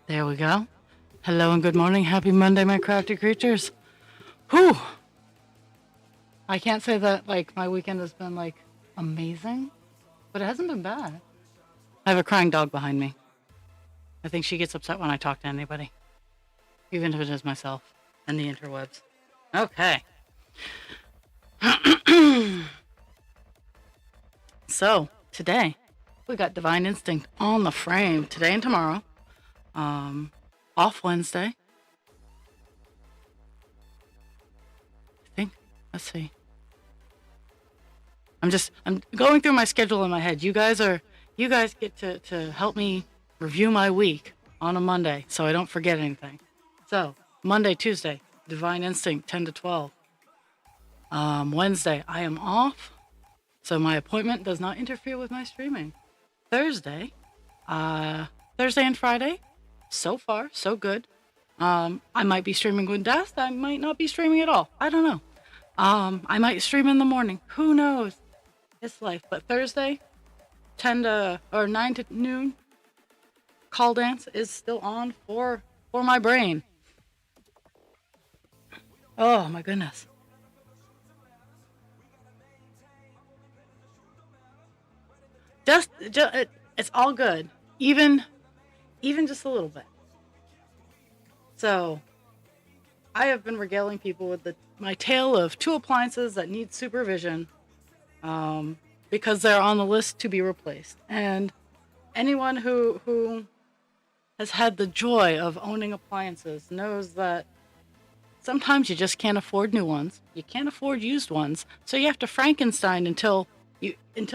There we go. Hello and good morning. Happy Monday, my crafty creatures. Whew. I can't say that my weekend has been amazing, but it hasn't been bad. I have a crying dog behind me. I think she gets upset when I talk to anybody, even if it is myself and the interwebs. Okay. So today we got Divine Instinct on the frame today and tomorrow. Off Wednesday. I think. Let's see. I'm going through my schedule in my head. You guys get to help me review my week on a Monday so I don't forget anything. So Monday, Tuesday, Divine Instinct 10 to 12. Wednesday, I am off, so my appointment does not interfere with my streaming. Thursday and Friday, so far, so good. I might be streaming with Dust. I might not be streaming at all. I don't know. I might stream in the morning. Who knows? It's life. But Thursday, 9 to noon, call dance is still on for my brain. Oh my goodness. It's all good. Even just a little bit. So I have been regaling people with my tale of 2 appliances that need supervision, because they're on the list to be replaced. And anyone who has had the joy of owning appliances knows that sometimes you just can't afford new ones. You can't afford used ones. So you have to Frankenstein until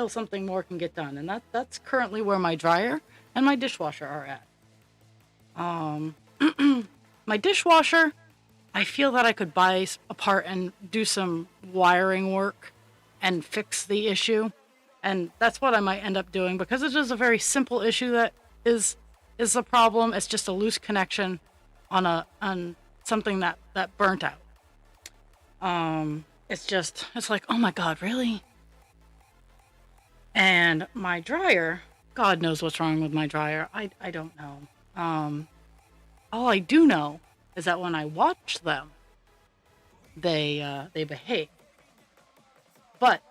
something more can get done. And that's currently where my dryer and my dishwasher are at. My dishwasher, I feel that I could buy apart and do some wiring work and fix the issue. And that's what I might end up doing, because it is a very simple issue that is the problem. It's just a loose connection on something that burnt out. It's like, oh my God, really? And my dryer, God knows what's wrong with my dryer. I don't know. All I do know is that when I watch them, they behave. But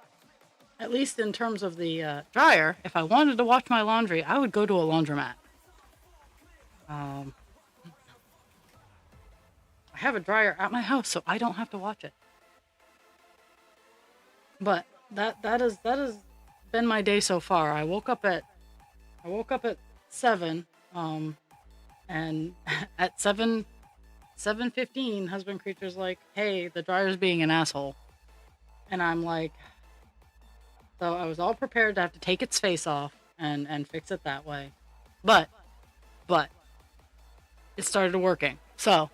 at least in terms of the dryer, if I wanted to watch my laundry, I would go to a laundromat. I have a dryer at my house, so I don't have to watch it. But that has been my day so far. I woke up at 7, and at 7:15, husband creature's like, "Hey, the dryer's being an asshole," and I'm like, so I was all prepared to have to take its face off and fix it that way, but it started working. So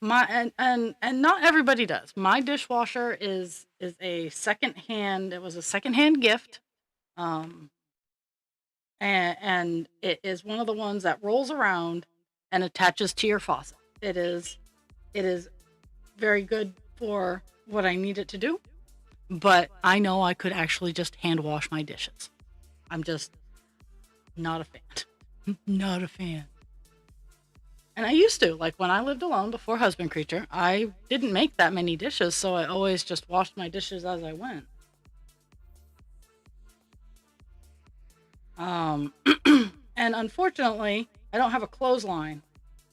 and not everybody does. My dishwasher is a secondhand. It was a secondhand gift, and it is one of the ones that rolls around and attaches to your faucet. It is very good for what I need it to do, but I know I could actually just hand wash my dishes. I'm just not a fan. Not a fan. And I used to, when I lived alone before husband creature, I didn't make that many dishes, so I always just washed my dishes as I went. And unfortunately, I don't have a clothesline.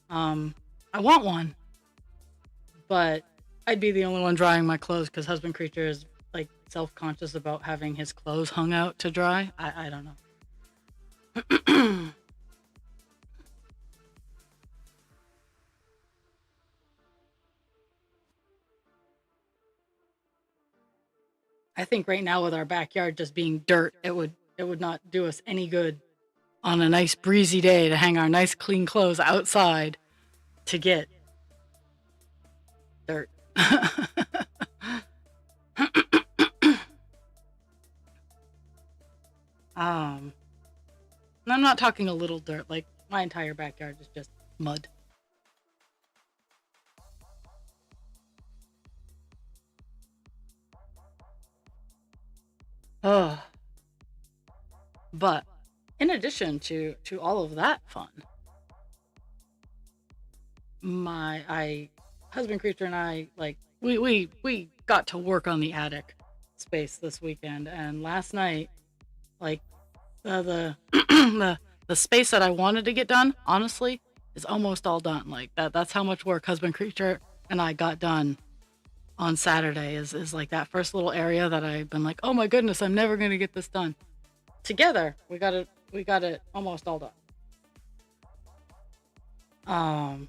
I want one, but I'd be the only one drying my clothes, because husband creature is self-conscious about having his clothes hung out to dry. I don't know. I think right now, with our backyard just being dirt, it would not do us any good on a nice breezy day to hang our nice clean clothes outside to get dirt. And I'm not talking a little dirt. My entire backyard is just mud. But In addition to all of that fun, my I husband creature and I, like, we got to work on the attic space this weekend, and last night, like, the the space that I wanted to get done, honestly, is almost all done. Like, that's how much work husband creature and I got done on Saturday. Is like that first little area that I've been like, oh my goodness, I'm never gonna get this done. Together, we got it almost all done. Um,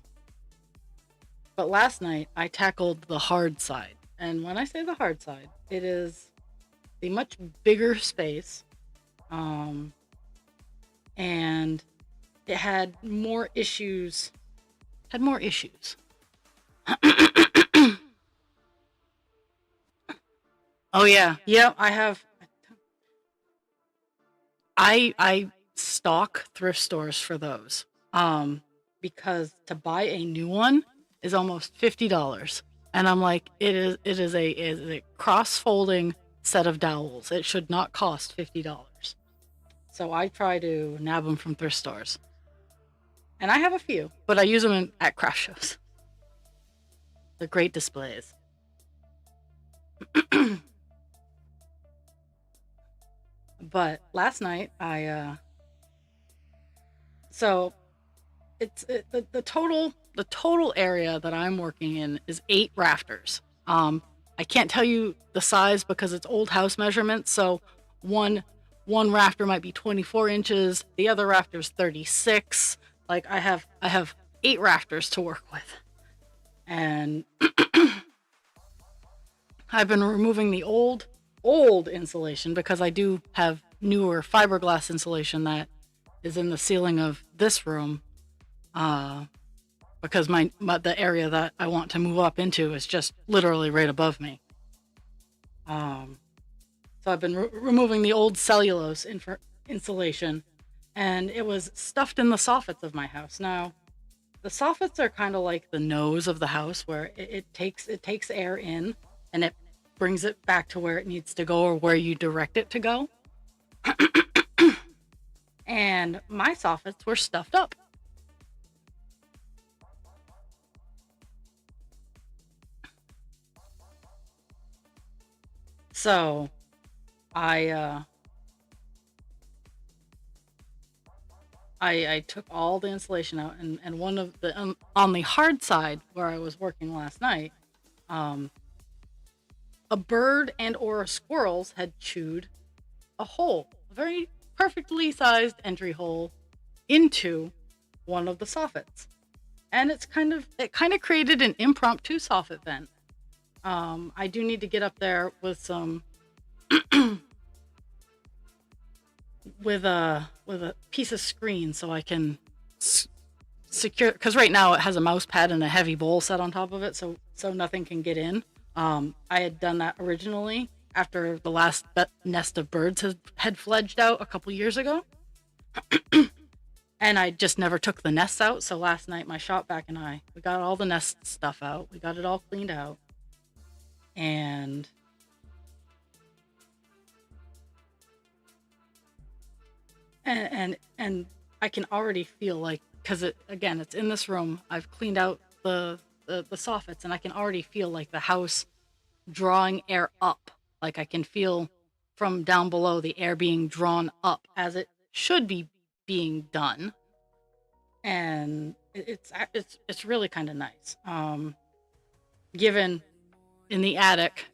but last night I tackled the hard side, and when I say the hard side, it is the much bigger space, um, and it had more issues. Had more issues. Oh yeah, yeah. I have. I stock thrift stores for those. Um, because to buy a new one is almost $50, and I'm like, it is a cross folding set of dowels. It should not cost $50. So I try to nab them from thrift stores, and I have a few, but I use them at craft shows. They're great displays. But last night so the total area that I'm working in is 8 rafters. I can't tell you the size because it's old house measurements. So one one rafter might be 24 inches, the other rafter's 36. Like, I have 8 rafters to work with, and I've been removing the old insulation because I do have newer fiberglass insulation that is in the ceiling of this room. Uh, because the area that I want to move up into is just literally right above me. Um, so I've been removing the old cellulose insulation, and it was stuffed in the soffits of my house. Now, the soffits are kind of like the nose of the house, where it takes air in and it brings it back to where it needs to go or where you direct it to go. And my soffits were stuffed up. So I uh I took all the insulation out, and one of the on the hard side where I was working last night, um a bird and or a squirrels had chewed a hole, a very perfectly sized entry hole into one of the soffits. And it kind of created an impromptu soffit vent. I do need to get up there with some with a piece of screen so I can secure, because right now it has a mouse pad and a heavy bowl set on top of it, so nothing can get in. I had done that originally after the last nest of birds had fledged out a couple years ago, and I just never took the nests out. So last night, my shop vac and we got all the nest stuff out. We got it all cleaned out, and and I can already feel, like, because it's in this room. I've cleaned out the soffits, and I can already feel like the house drawing air up. Like, I can feel from down below the air being drawn up as it should be being done, and it's really kind of nice. Given in the attic,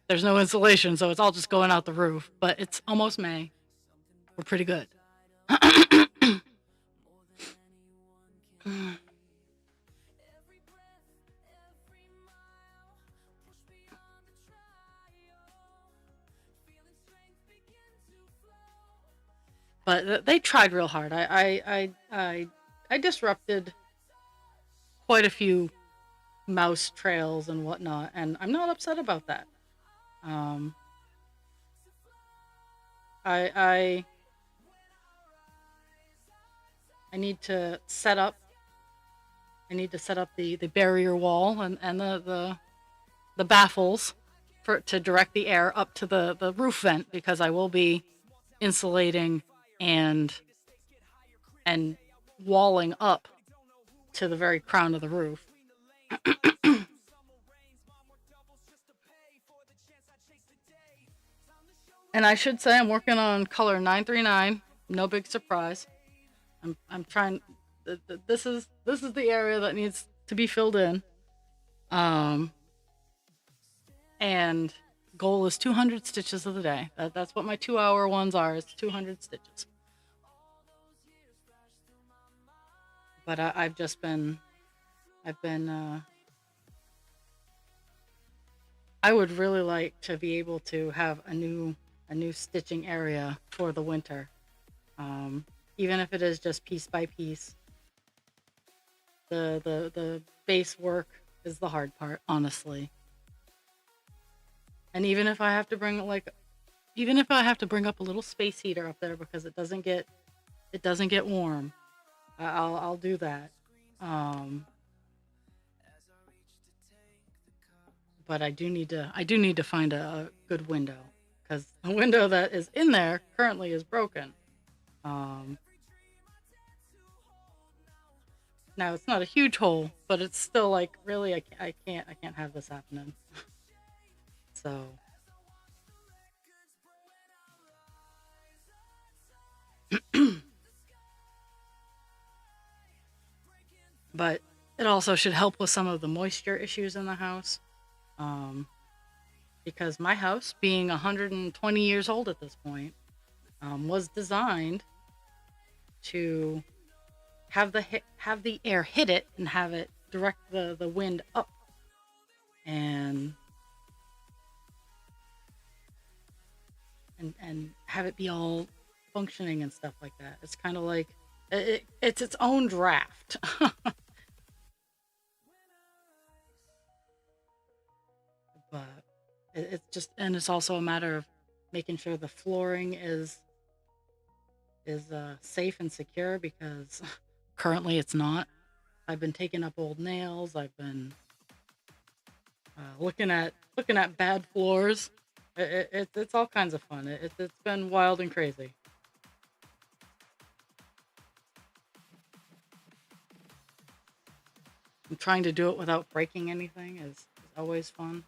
there's no insulation, so it's all just going out the roof. But it's almost May. We're pretty good. But they tried real hard. I disrupted quite a few mouse trails and whatnot, and I'm not upset about that. Um, I I I need to set up. I need to set up the barrier wall and the baffles to direct the air up to the roof vent, because I will be insulating and walling up to the very crown of the roof. And I should say I'm working on color 939. No big surprise. I'm trying. This is the area that needs to be filled in. And goal is 200 stitches of the day. That's what my 2-hour ones are. Is 200 stitches. But I've been. I would really like to be able to have a new stitching area for the winter, even if it is just piece by piece. The base work is the hard part, honestly. And even if I have to bring up a little space heater up there because it doesn't get warm, I'll do that. But I do need to find a good window because the window that is in there currently is broken. Now it's not a huge hole, but it's still like really I can't have this happening. So but it also should help with some of the moisture issues in the house. Because my house, being 120 years old at this point, was designed to have the air hit it and have it direct the wind up and have it be all functioning and stuff like that. It's kind of like it's its own draft. But it's just, and it's also a matter of making sure the flooring is safe and secure because currently it's not. I've been taking up old nails. I've been looking at bad floors. It's all kinds of fun. It's been wild and crazy. I'm trying to do it without breaking anything is always fun.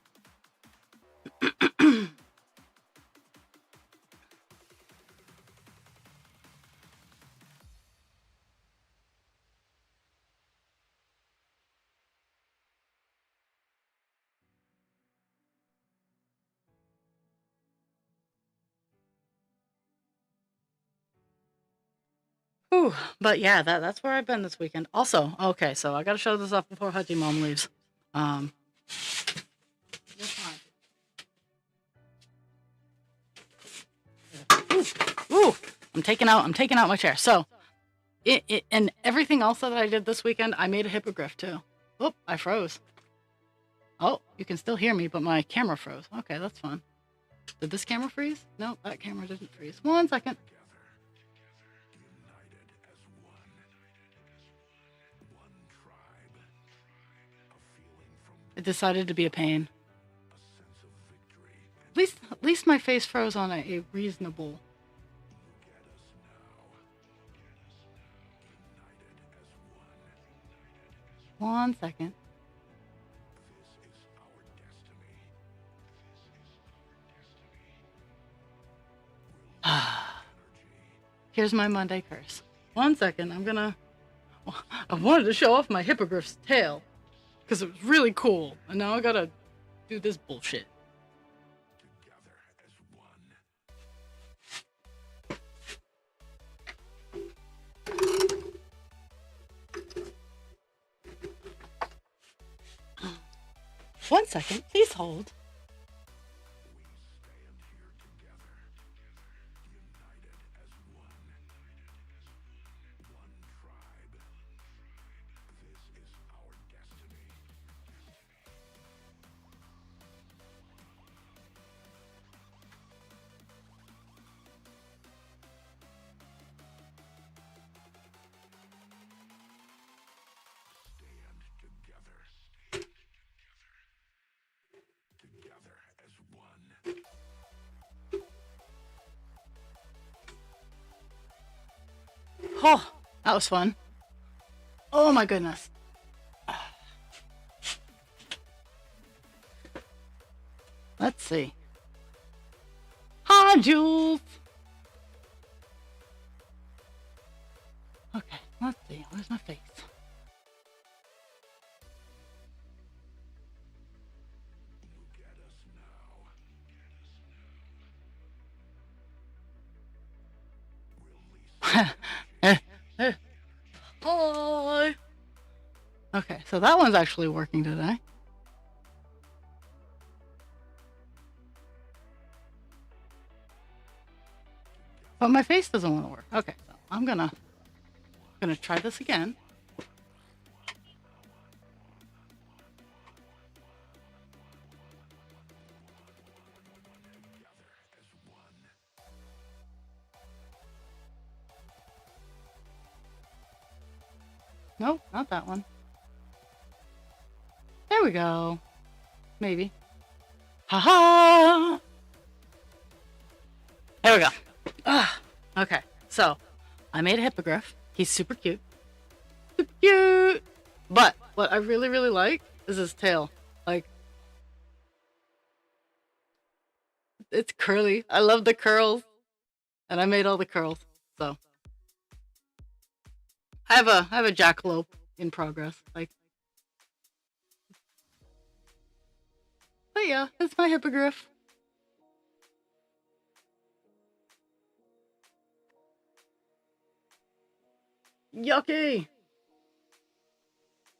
Whew. But yeah, that's where I've been this weekend. Also, okay, so I gotta show this off before Hudgy Mom leaves. Ooh, I'm taking out my chair. So it and everything else that I did this weekend, I made a hippogriff too. Oh, I froze. Oh, you can still hear me, but my camera froze. Okay, that's fun. Did this camera freeze? No, that camera didn't freeze. 1 second. It decided to be a pain. At least my face froze on a reasonable. 1 second. Here's my Monday curse. 1 second, I wanted to show off my hippogriff's tail because it was really cool, and now I gotta do this bullshit. One second, please hold. Oh, that was fun. Oh my goodness. Let's see. Hi, Jules. Okay, let's see. Where's my face? Hi. Okay, so that one's actually working today. But my face doesn't want to work. Okay, so I'm gonna try this again. Nope, not that one. There we go. Maybe. Haha! There we go. Okay, so I made a hippogriff. He's super cute. Super cute! But what I really, really like is his tail. Like, it's curly. I love the curls. And I made all the curls. So I have a jackalope in progress. Like, but yeah, it's my hippogriff. Yucky.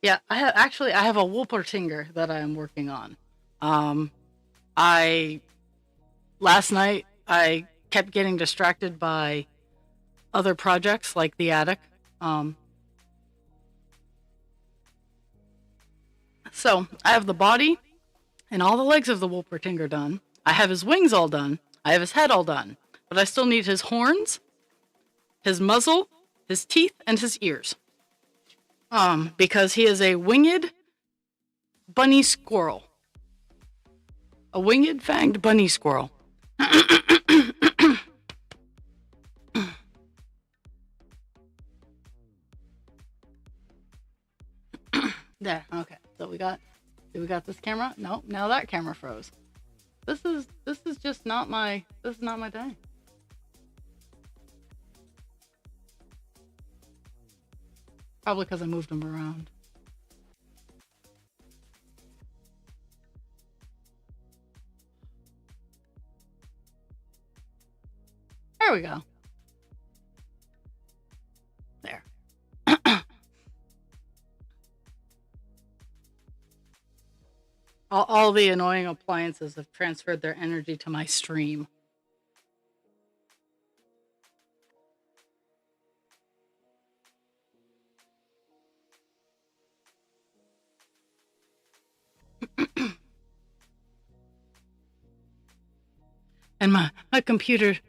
Yeah, I have a Wolpertinger that I am working on. Um, I last night I kept getting distracted by other projects like the attic. Um, so I have the body and all the legs of the Wolpertinger done. I have his wings all done. I have his head all done, but I still need his horns, his muzzle, his teeth, and his ears. Because he is a winged bunny squirrel. A winged fanged bunny squirrel. There, okay. So we got this camera? Nope, now that camera froze. This is just not my day. Probably because I moved them around. There we go. There. All the annoying appliances have transferred their energy to my stream. And my computer's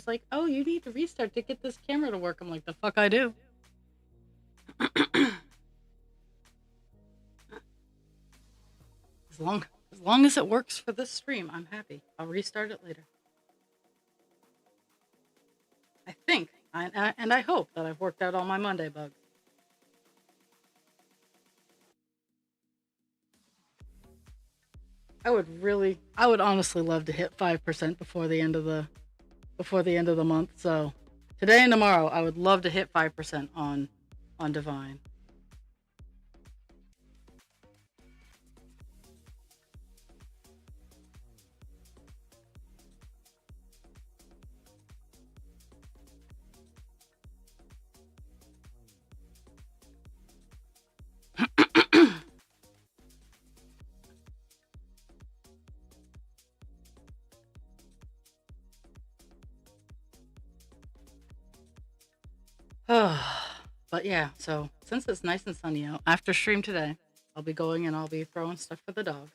like, oh, you need to restart to get this camera to work. I'm like, the fuck I do. As long as it works for this stream, I'm happy. I'll restart it later. I think, and I hope that I've worked out all my Monday bugs. I would honestly love to hit 5% before the end of the month. So today and tomorrow, I would love to hit 5% on Divine. But yeah, so since it's nice and sunny out, after stream today, I'll be going and I'll be throwing stuff for the dogs.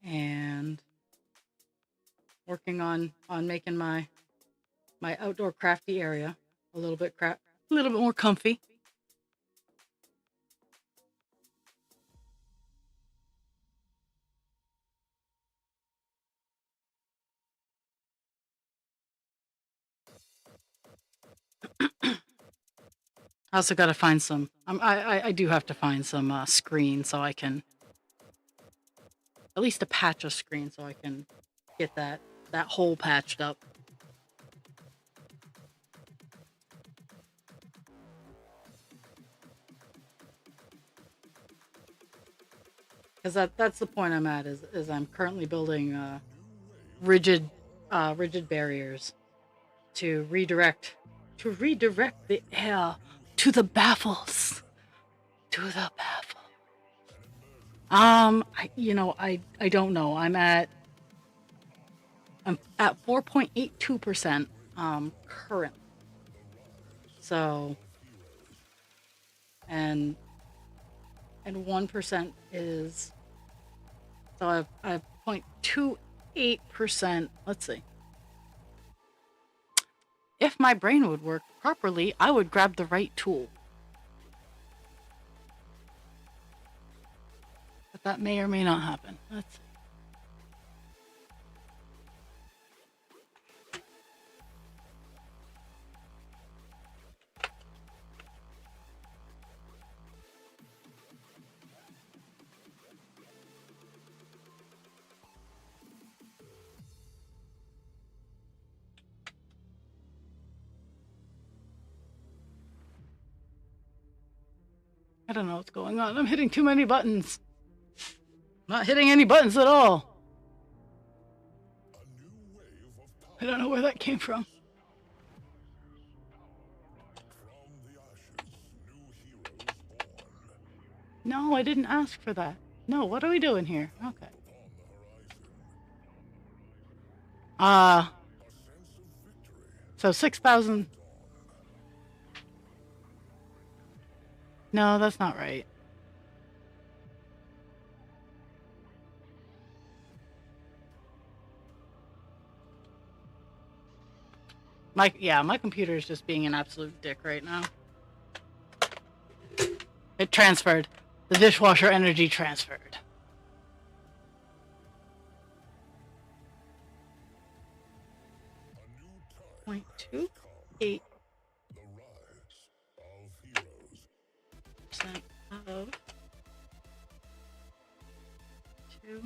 And working on making my outdoor crafty area a little bit more comfy. I also got to find some. I do have to find some screen so I can, at least a patch of screen so I can get that hole patched up. Because that's the point I'm at is I'm currently building rigid barriers to redirect the air to the baffles. To the baffle. I don't know. I'm at 4.82% currently. So and 1% is, so I have 0.28%. Let's see. If my brain would work properly, I would grab the right tool. But that may or may not happen. Let's see. I don't know what's going on. I'm hitting too many buttons. I'm not hitting any buttons at all. I don't know where that came from. No, I didn't ask for that. No, what are we doing here? Okay. So 6,000. No, that's not right. My computer is just being an absolute dick right now. It transferred. The dishwasher energy transferred. Point 2.8% of 2.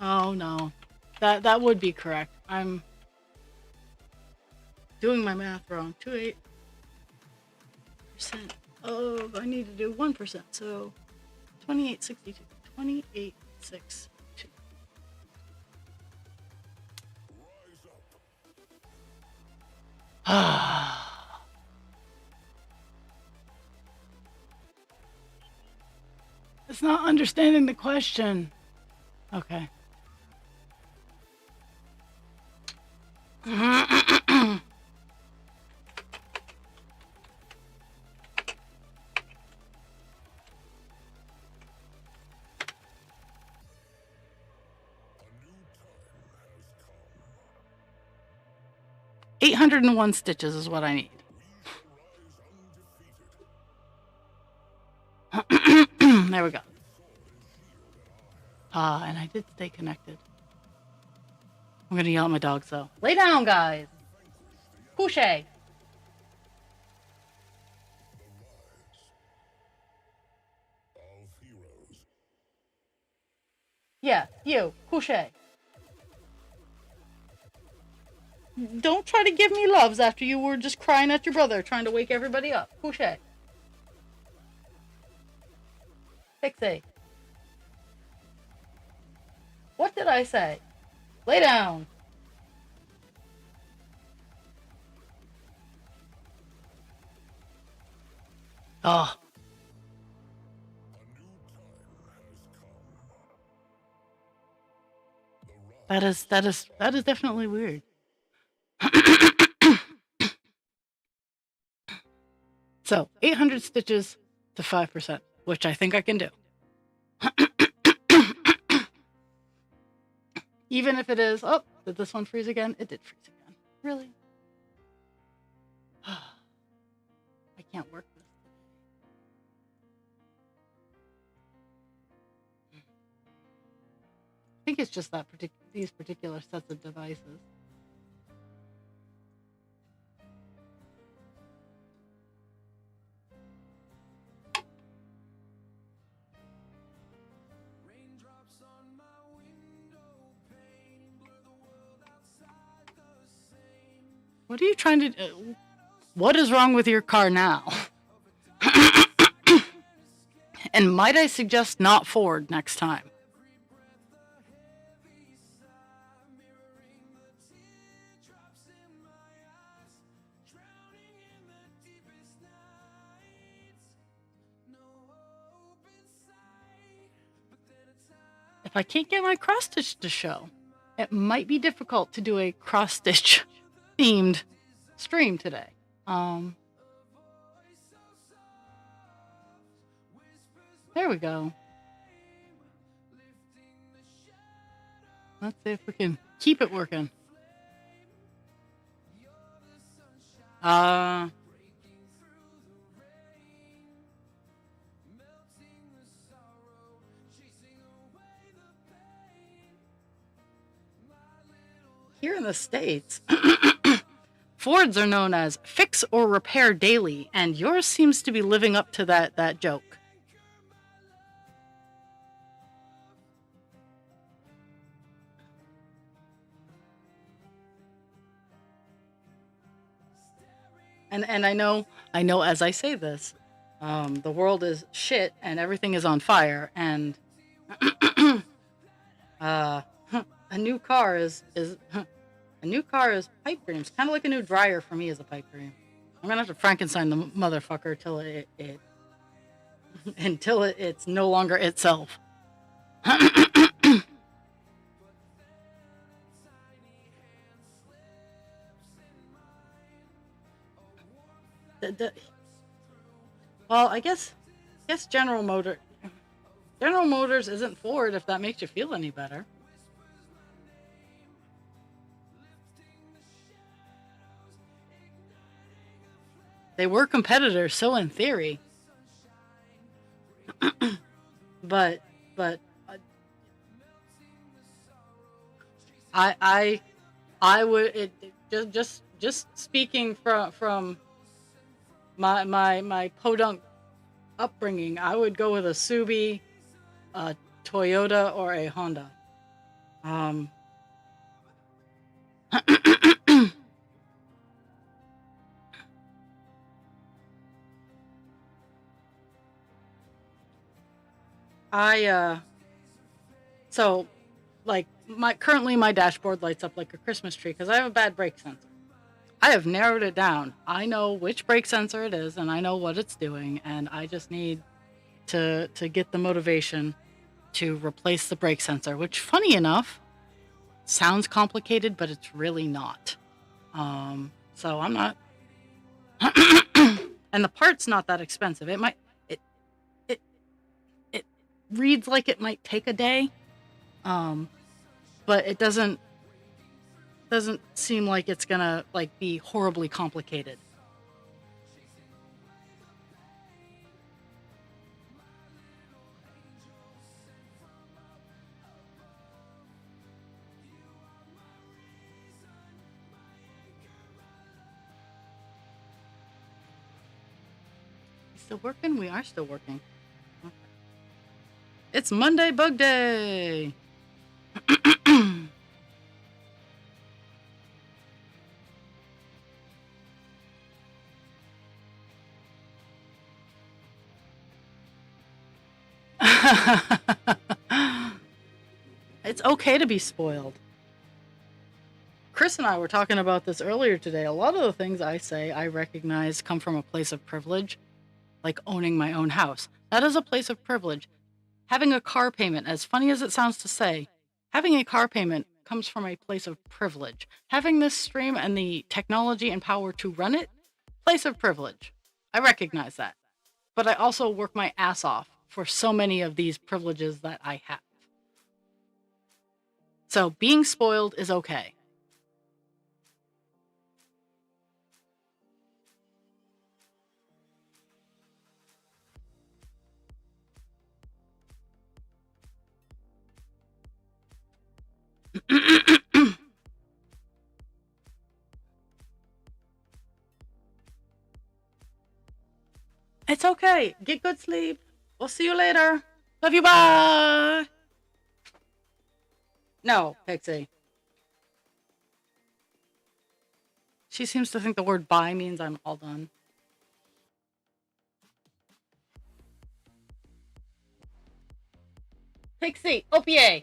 Oh no, that would be correct. I'm doing my math wrong. 2.8% of, I need to do 1%, so 28.62. 28.62. It's not understanding the question. Okay. $801 stitches is what I need. There we go. And I did stay connected. I'm gonna yell at my dogs though. Lay down, guys. Couche. Yeah, you. Couche. Don't try to give me loves after you were just crying at your brother, trying to wake everybody up. Couche. Fixie. What did I say? Lay down. Oh. That is definitely weird. So 800 stitches to 5%, which I think I can do. Even if it is, oh, did this one freeze again? It did freeze again. Really? I can't work this today. I think it's just that these particular sets of devices. What are you trying to do? What is wrong with your car now? And might I suggest not Ford next time? If I can't get my cross stitch to show, it might be difficult to do a cross stitch themed stream today. There we go. Let's see if we can keep it working. Here in the States, Fords are known as fix or repair daily, and yours seems to be living up to that joke. And I know as I say this, the world is shit and everything is on fire, and a new car is pipe dreams. Kind of like a new dryer for me is a pipe dream. I'm gonna have to Frankenstein the motherfucker till it's no longer itself. Well, I guess General Motors isn't Ford, if that makes you feel any better. They were competitors, so in theory. but I would just speaking from my podunk upbringing, I would go with a Subi, a Toyota, or a Honda. So like currently my dashboard lights up like a Christmas tree because I have a bad brake sensor. I have narrowed it down. I know which brake sensor it is and I know what it's doing, and I just need to get the motivation to replace the brake sensor, which funny enough sounds complicated, but it's really not. So I'm not and the part's not that expensive. It reads like it might take a day, but it doesn't seem like it's gonna be horribly complicated. Still working? We are still working. Okay. It's Monday Bug Day. It's okay to be spoiled. Chris and I were talking about this earlier today. A lot of the things I say I recognize come from a place of privilege, like owning my own house. That is a place of privilege. Having a car payment, as funny as it sounds to say, having a car payment comes from a place of privilege. Having this stream and the technology and power to run it, place of privilege. I recognize that. But I also work my ass off for so many of these privileges that I have. So being spoiled is okay. It's okay. Get good sleep. We'll see you later. Love you. Bye. No, Pixie. She seems to think the word bye means I'm all done. Pixie, opier.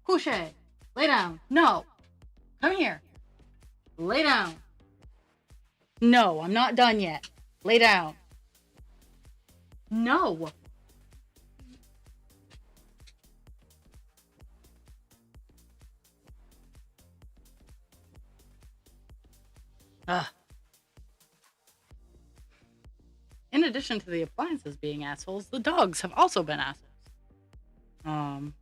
Couche. Lay down. No. Come here. Lay down. No, I'm not done yet. Lay down. No. Ugh. In addition to the appliances being assholes, the dogs have also been assholes. Um,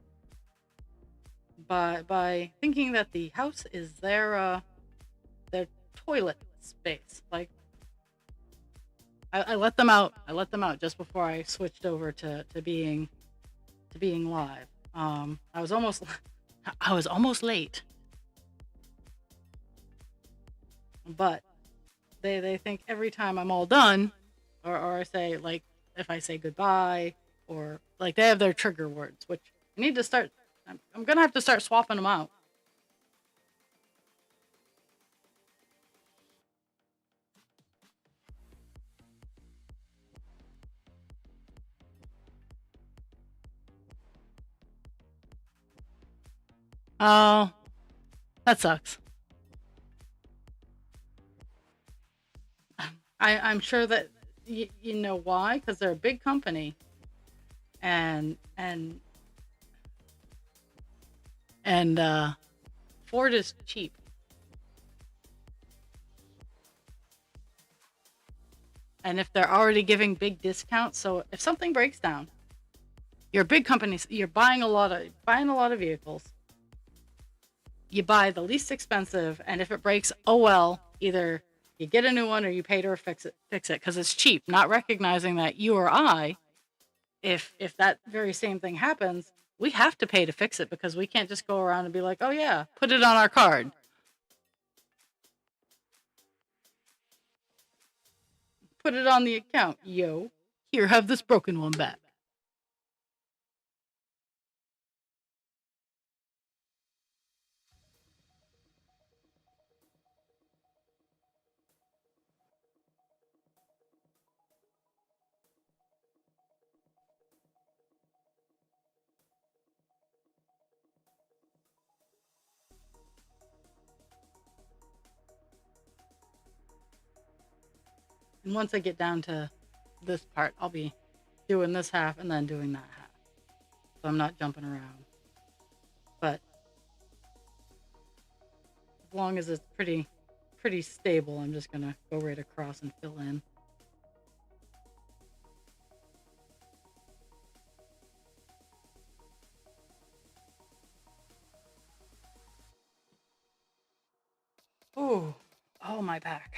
by thinking that the house is their toilet space. Like I let them out. I let them out just before I switched over to being live. I was almost I was almost late, but they think every time I'm all done, or I say, like, if I say goodbye, or like they have their trigger words, which I need to start. I'm gonna have to start swapping them out. Oh, that sucks. I'm sure that you know why, because they're a big company, and Ford is cheap. And if they're already giving big discounts, so if something breaks down, you're a big company, you're buying a lot of vehicles. You buy the least expensive, and if it breaks, oh well, either you get a new one or you pay to fix it because it's cheap, not recognizing that you or I, if that very same thing happens, we have to pay to fix it because we can't just go around and be like, oh yeah, put it on our card. Put it on the account. Yo, here, have this broken one back. And once I get down to this part, I'll be doing this half and then doing that half. So I'm not jumping around. But as long as it's pretty stable, I'm just gonna go right across and fill in. Ooh, oh, my back.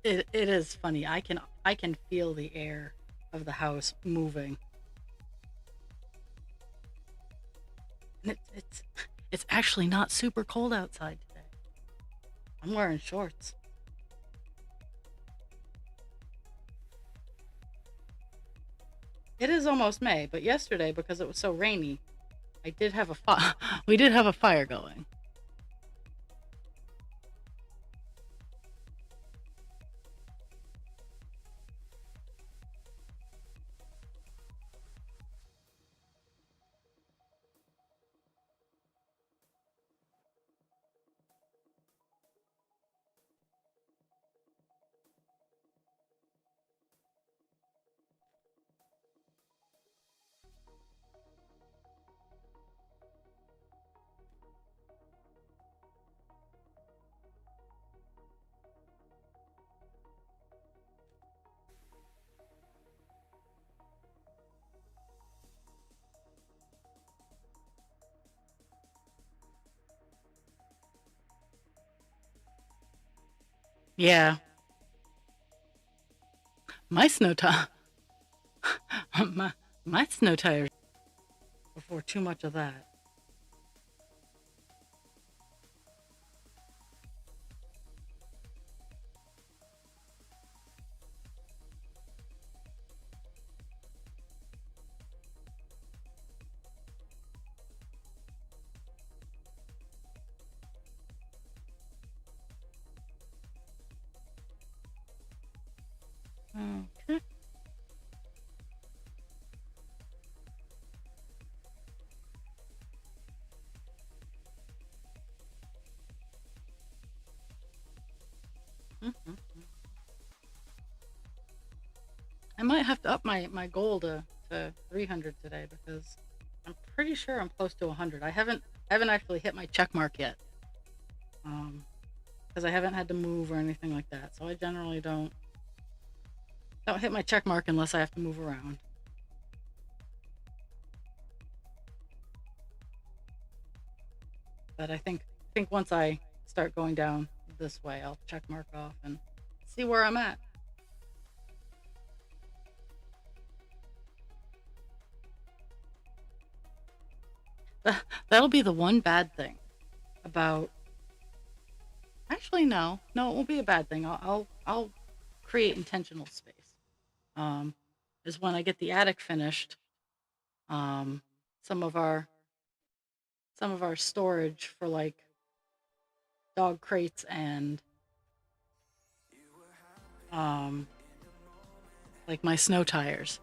It is funny. I can feel the air of the house moving. And it's actually not super cold outside today. I'm wearing shorts. It is almost May, but yesterday, because it was so rainy, I did have a fire. We did have a fire going. Yeah, my snow tire, my snow tires before too much of that. I might have to up my goal to 300 today because I'm pretty sure I'm close to 100. I haven't actually hit my check mark yet. Because I haven't had to move or anything like that. So I generally don't hit my check mark unless I have to move around. But I think once I start going down this way, I'll check mark off and see where I'm at. That'll be the one bad thing about. Actually, no, it won't be a bad thing. I'll create intentional space. Um, is when I get the attic finished. Um, some of our some of our storage for like dog crates and um, like my snow tires,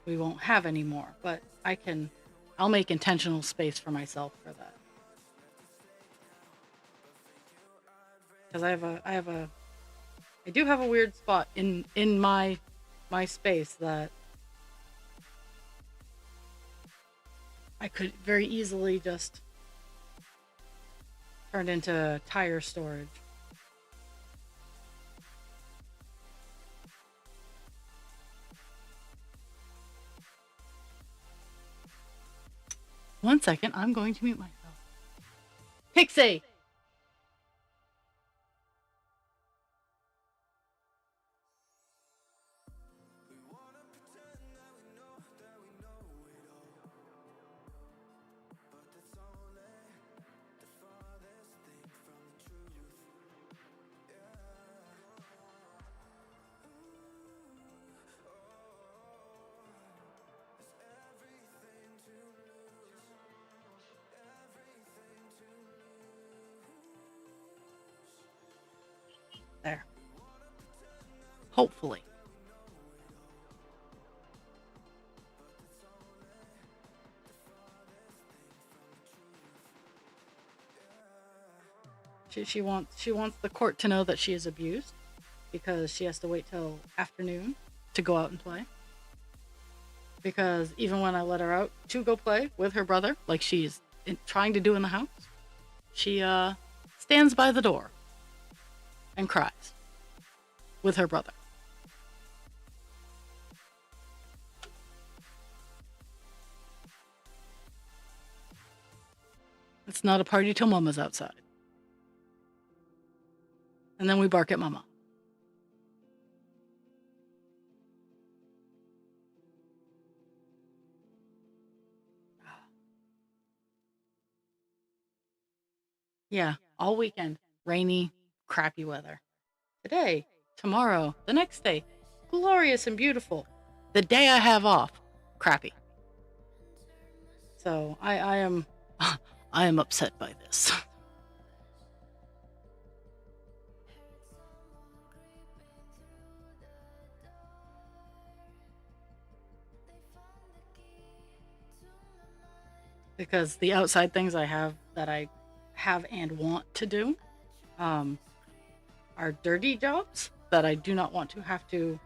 we won't have anymore. But I'll make intentional space for myself for that because I do have a weird spot in my space that I could very easily just turn into tire storage. One second, I'm going to mute myself. Pixie! There. Hopefully. She wants the court to know that she is abused because she has to wait till afternoon to go out and play. Because even when I let her out to go play with her brother, like she's trying to do in the house, she stands by the door and cries with her brother. It's not a party till Mama's outside. And then we bark at Mama. Yeah, all weekend, rainy, crappy weather. Today, tomorrow, the next day, glorious and beautiful. The day I have off, crappy. So I am I am upset by this. Because the outside things I have that I have and want to do um, are dirty jobs that I do not want to have to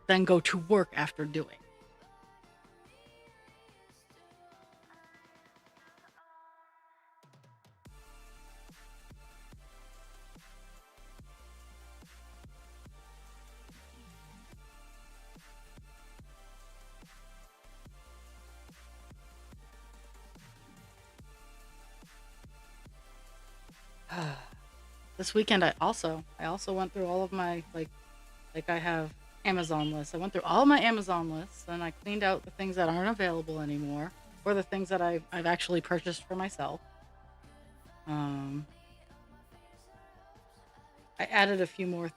then go to work after doing. This weekend I also went through all of my like I have Amazon lists. I went through all of my Amazon lists and I cleaned out the things that aren't available anymore or the things that I've actually purchased for myself. Um, I added a few more